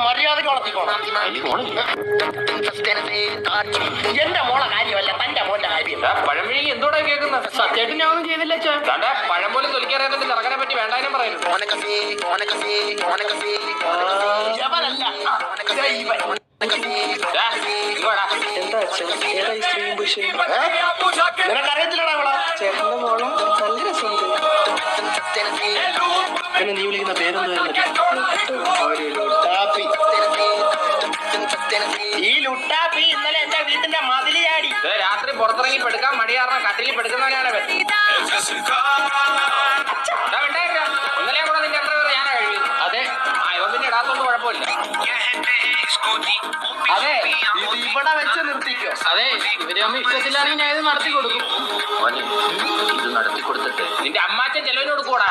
മര്യാദക്ക് വളർത്തിക്കോണം. എന്റെ മോളെ കാര്യമല്ല, തന്റെ മോന്റെ കാര്യം. പഴമഴി എന്തോടാ കേൾക്കുന്നത്? സത്യമായിട്ട് ഞാൻ ഒന്നും ചെയ്തില്ല. പഴം പോലും തൊലിക്കറിയാതെ ചെറുക്കനെ പറ്റി വേണ്ടാനും പറയുന്നു. നിനക്കറിയത്തില്ലടാ അവളെ. ചേട്ടന്റെ മോളെ നല്ല രസമുണ്ട്. പിന്നെ നീ വിളിക്കുന്ന പേരൊന്നും ഈ ലുട്ടാപ്പി ഇന്നലെ എന്റെ വീട്ടിന്റെ മതില് ചാടി. രാത്രി പുറത്തിറങ്ങി പെടുക്കാൻ മടിയാറ കട്ടിലിൽ പെടുക്കുന്നവനാണ് ഇവൻ. ഇന്നലെ കൂടെ നിന്റെ എത്ര പേര് ഞാനാ കഴിയുന്നു. അതെ, ഇവൻ പിന്നെ ഇടാത്തൊന്നും കുഴപ്പമില്ല. അതെ, ഇത് ഇവിടെ വെച്ച് നിർത്തിക്കോ. അതെ, ഇവര് അമ്മ ഇഷ്ടത്തിലാണെങ്കിൽ ഞാൻ ഇത് നടത്തി കൊടുക്കും. ഇത് നടത്തി കൊടുത്തിട്ട് നിന്റെ അമ്മാച്ചൻ ചെലവിന് കൊടുക്കൂടാ.